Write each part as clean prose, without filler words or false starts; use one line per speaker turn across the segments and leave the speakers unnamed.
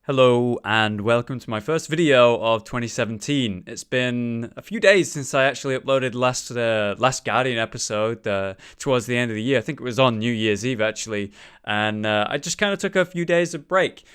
Hello and welcome to my first video of 2017. It's been a few days since I actually uploaded last Guardian episode towards the end of the year. I think it was on New Year's Eve actually, and I just kind of took a few days of break.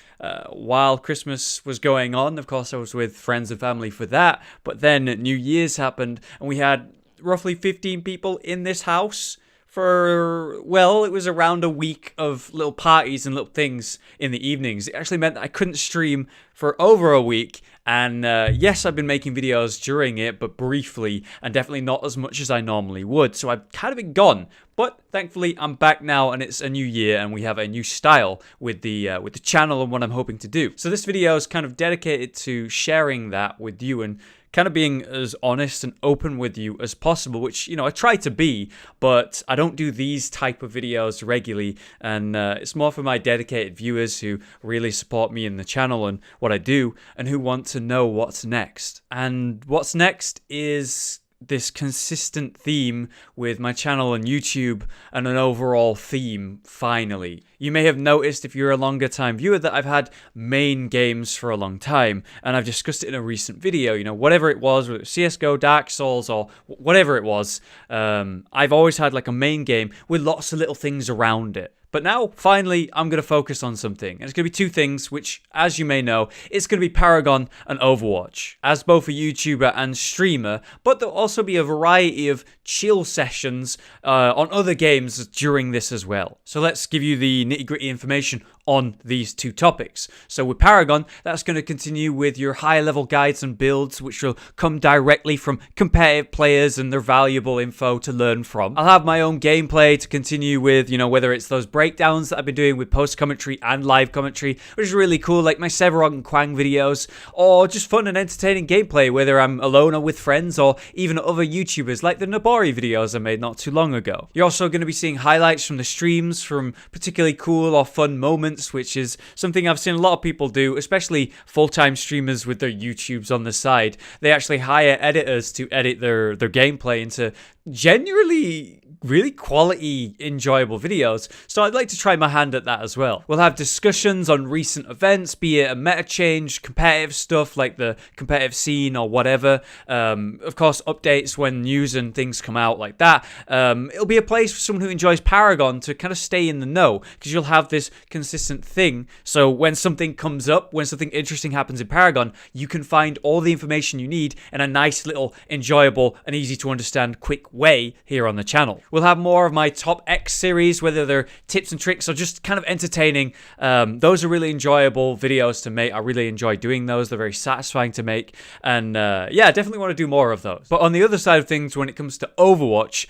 While Christmas was going on, of course I was with friends and family for that, but then New Year's happened and we had roughly 15 people in this house. It was around a week of little parties and little things in the evenings. It actually meant that I couldn't stream for over a week. And yes, I've been making videos during it, but briefly, and definitely not as much as I normally would. So I've kind of been gone. But thankfully, I'm back now, and it's a new year, and we have a new style with the channel and what I'm hoping to do. So this video is kind of dedicated to sharing that with you and kind of being as honest and open with you as possible, which, I try to be, but I don't do these type of videos regularly, and it's more for my dedicated viewers who really support me in the channel and what I do, and who want to know what's next. And what's next is this consistent theme with my channel and YouTube and an overall theme, finally. You may have noticed if you're a longer time viewer that I've had main games for a long time, and I've discussed it in a recent video, whatever it was, whether it was CSGO, Dark Souls, or whatever it was, I've always had like a main game with lots of little things around it. But now, finally, I'm going to focus on something. And it's going to be two things, which, as you may know, it's going to be Paragon and Overwatch. As both a YouTuber and streamer, but there'll also be a variety of chill sessions on other games during this as well. So let's give you the nitty-gritty information on these two topics. So with Paragon, that's going to continue with your high-level guides and builds, which will come directly from competitive players and their valuable info to learn from. I'll have my own gameplay to continue with, whether it's those breakdowns that I've been doing with post-commentary and live commentary, which is really cool, like my Severog and Quang videos, or just fun and entertaining gameplay, whether I'm alone or with friends, or even other YouTubers, like the Nabori videos I made not too long ago. You're also going to be seeing highlights from the streams from particularly cool or fun moments, which is something I've seen a lot of people do, especially full-time streamers with their YouTubes on the side. They actually hire editors to edit their gameplay into genuinely really quality, enjoyable videos, so I'd like to try my hand at that as well. We'll have discussions on recent events, be it a meta change, competitive stuff like the competitive scene or whatever. Of course, updates when news and things come out like that. It'll be a place for someone who enjoys Paragon to kind of stay in the know, because you'll have this consistent thing. So when something comes up, when something interesting happens in Paragon, you can find all the information you need in a nice little enjoyable and easy to understand quick way here on the channel. We'll have more of my top X series, whether they're tips and tricks or just kind of entertaining. Those are really enjoyable videos to make. I really enjoy doing those. They're very satisfying to make. And yeah, I definitely want to do more of those. But on the other side of things, when it comes to Overwatch,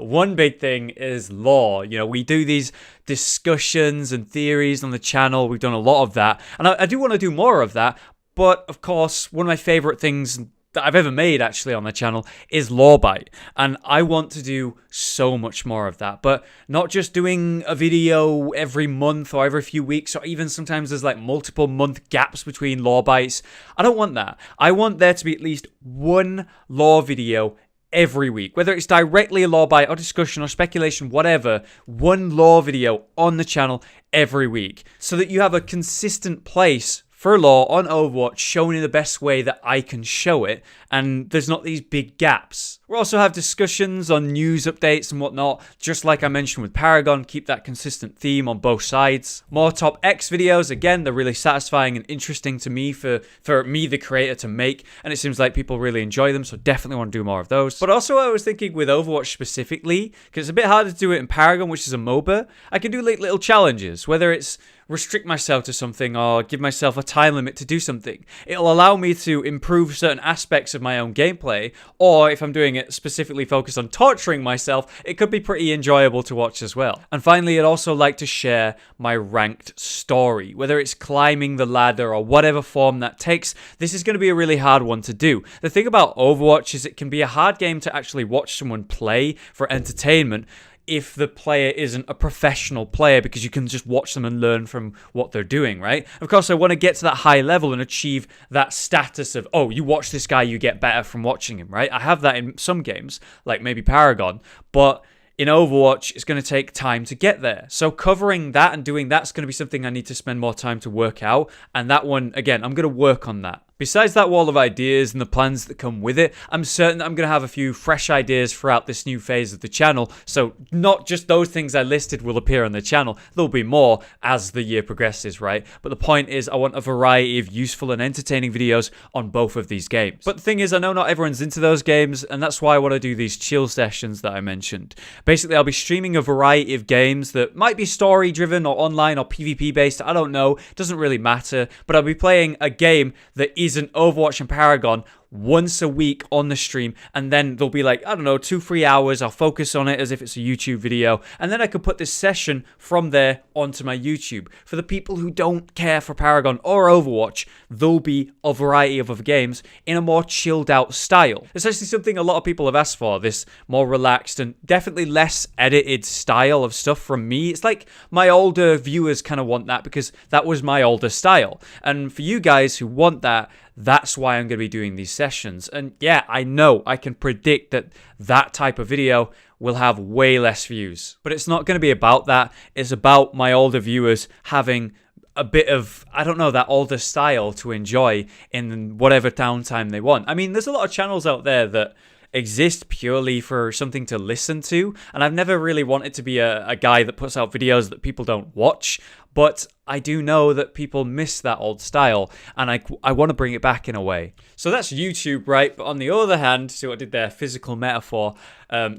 one big thing is lore. We do these discussions and theories on the channel. We've done a lot of that. And I do want to do more of that. But of course, one of my favorite things that I've ever made actually on the channel is lore bite, and I want to do so much more of that, but not just doing a video every month or every few weeks, or even sometimes there's like multiple month gaps between lore bites. I don't want that. I want there to be at least one lore video every week, whether it's directly a lore bite or discussion or speculation, whatever. One lore video on the channel every week, so that you have a consistent place for lore on Overwatch, shown in the best way that I can show it, and there's not these big gaps. We'll also have discussions on news updates and whatnot, just like I mentioned with Paragon, keep that consistent theme on both sides. More top X videos, again, they're really satisfying and interesting to me for me, the creator, to make, and it seems like people really enjoy them, so definitely want to do more of those. But also I was thinking with Overwatch specifically, because it's a bit harder to do it in Paragon, which is a MOBA, I can do like little challenges, whether it's restrict myself to something or give myself a time limit to do something. It'll allow me to improve certain aspects of my own gameplay, or if I'm doing it specifically focused on torturing myself, it could be pretty enjoyable to watch as well. And finally, I'd also like to share my ranked story, whether it's climbing the ladder or whatever form that takes. This is going to be a really hard one to do. The thing about Overwatch is it can be a hard game to actually watch someone play for entertainment if the player isn't a professional player, because you can just watch them and learn from what they're doing, right? Of course, I want to get to that high level and achieve that status of, oh, you watch this guy, you get better from watching him, right? I have that in some games, like maybe Paragon, but in Overwatch, it's going to take time to get there. So covering that and doing that's going to be something I need to spend more time to work out. And that one, again, I'm going to work on that. Besides that wall of ideas and the plans that come with it, I'm certain that I'm going to have a few fresh ideas throughout this new phase of the channel. So not just those things I listed will appear on the channel. There'll be more as the year progresses, right? But the point is I want a variety of useful and entertaining videos on both of these games. But the thing is, I know not everyone's into those games, and that's why I want to do these chill sessions that I mentioned. Basically, I'll be streaming a variety of games that might be story-driven or online or PvP-based. I don't know. It doesn't really matter. But I'll be playing a game that isn't Overwatch and Paragon once a week on the stream, and then there'll be like, I don't know, 2-3 hours. I'll focus on it as if it's a YouTube video, and then I can put this session from there onto my YouTube. For the people who don't care for Paragon or Overwatch, there'll be a variety of other games in a more chilled out style. It's actually something a lot of people have asked for, this more relaxed and definitely less edited style of stuff from me. It's like my older viewers kind of want that because that was my older style. And for you guys who want that, that's why I'm going to be doing these sessions. And yeah, I know I can predict that that type of video will have way less views. But it's not going to be about that. It's about my older viewers having a bit of, I don't know, that older style to enjoy in whatever downtime they want. I mean, there's a lot of channels out there that exist purely for something to listen to, and I've never really wanted to be a guy that puts out videos that people don't watch, but I do know that people miss that old style, and I want to bring it back in a way. So that's YouTube, right? But on the other hand, see what I did there, physical metaphor,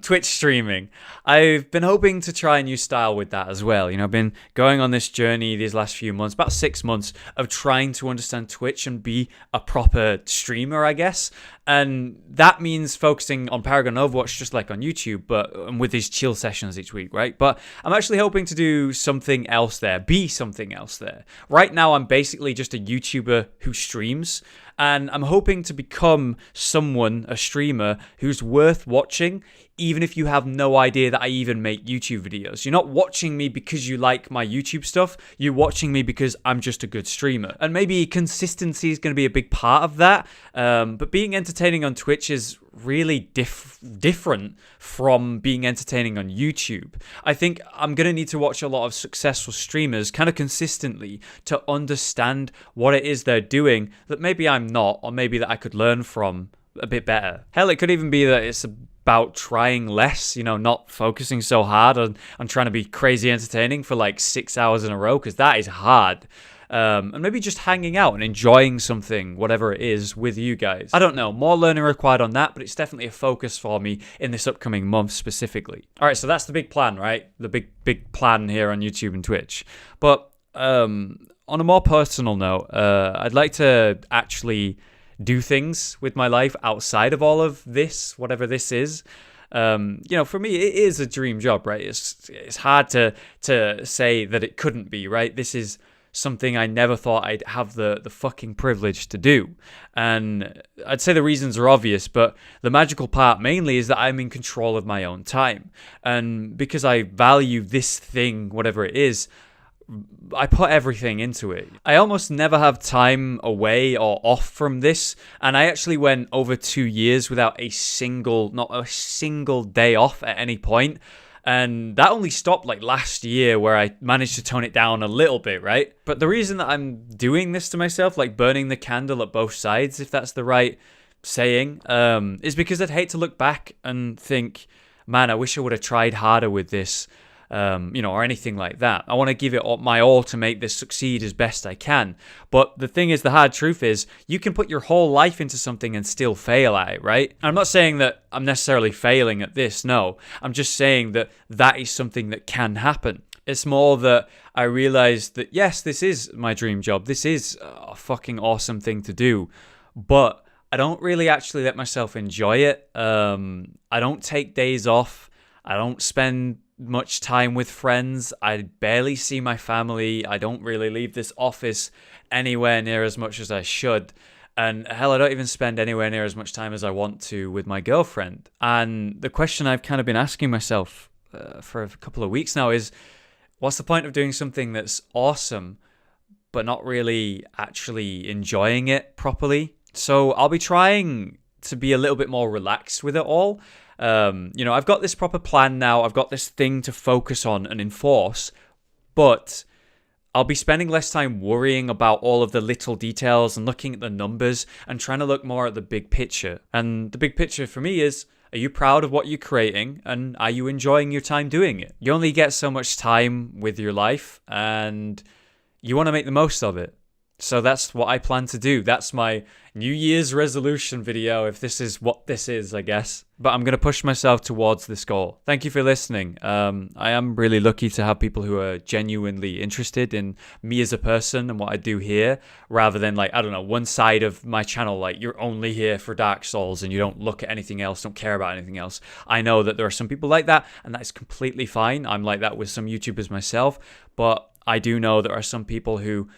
Twitch streaming. I've been hoping to try a new style with that as well. You know, I've been going on this journey these last few months, about 6 months, of trying to understand Twitch and be a proper streamer, I guess. And that means focusing on Paragon Overwatch just like on YouTube, but with these chill sessions each week, right? But I'm actually hoping to do something else there, be something else there. Right now, I'm basically just a YouTuber who streams, and I'm hoping to become someone, a streamer, who's worth watching, even if you have no idea that I even make YouTube videos. You're not watching me because you like my YouTube stuff. You're watching me because I'm just a good streamer. And maybe consistency is going to be a big part of that. But being entertaining on Twitch is really different from being entertaining on YouTube. I think I'm going to need to watch a lot of successful streamers kind of consistently to understand what it is they're doing that maybe I'm not, or maybe that I could learn from a bit better. Hell, it could even be that it's about trying less, you know, not focusing so hard on trying to be crazy entertaining for like 6 hours in a row, because that is hard. And maybe just hanging out and enjoying something, whatever it is, with you guys. I don't know, more learning required on that, but it's definitely a focus for me in this upcoming month specifically. All right, so that's the big plan, right? The big plan here on YouTube and Twitch. But on a more personal note, I'd like to actually do things with my life outside of all of this, whatever this is. You know, for me, it is a dream job, right? It's hard to say that it couldn't be, right? This is something I never thought I'd have the fucking privilege to do. And I'd say the reasons are obvious, but the magical part mainly is that I'm in control of my own time. And because I value this thing, whatever it is, I put everything into it. I almost never have time away or off from this, and I actually went over 2 years without not a single day off at any point. And that only stopped like last year, where I managed to tone it down a little bit, right? But the reason that I'm doing this to myself, like burning the candle at both sides, if that's the right saying, is because I'd hate to look back and think, man, I wish I would have tried harder with this. You know, or anything like that. I want to give it my all to make this succeed as best I can. But the thing is, the hard truth is, you can put your whole life into something and still fail at it, right? And I'm not saying that I'm necessarily failing at this, no. I'm just saying that that is something that can happen. It's more that I realized that, yes, this is my dream job. This is a fucking awesome thing to do. But I don't really actually let myself enjoy it. I don't take days off. I don't spend much time with friends. I barely see my family. I don't really leave this office anywhere near as much as I should. And hell, I don't even spend anywhere near as much time as I want to with my girlfriend. And the question I've kind of been asking myself for a couple of weeks now is, what's the point of doing something that's awesome, but not really actually enjoying it properly? So I'll be trying to be a little bit more relaxed with it all. I've got this proper plan now. I've got this thing to focus on and enforce, but I'll be spending less time worrying about all of the little details and looking at the numbers and trying to look more at the big picture. And the big picture for me is, are you proud of what you're creating and are you enjoying your time doing it? You only get so much time with your life and you want to make the most of it. So that's what I plan to do. That's my New Year's resolution video, if this is what this is, I guess. But I'm going to push myself towards this goal. Thank you for listening. I am really lucky to have people who are genuinely interested in me as a person and what I do here, rather than one side of my channel, like you're only here for Dark Souls and you don't look at anything else, don't care about anything else. I know that there are some people like that, and that is completely fine. I'm like that with some YouTubers myself, but I do know there are some people who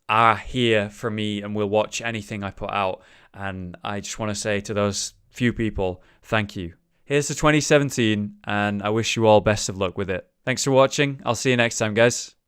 are here for me and will watch anything I put out, and I just want to say to those few people, thank you. Here's to 2017, and I wish you all best of luck with it. Thanks for watching. I'll see you next time, guys.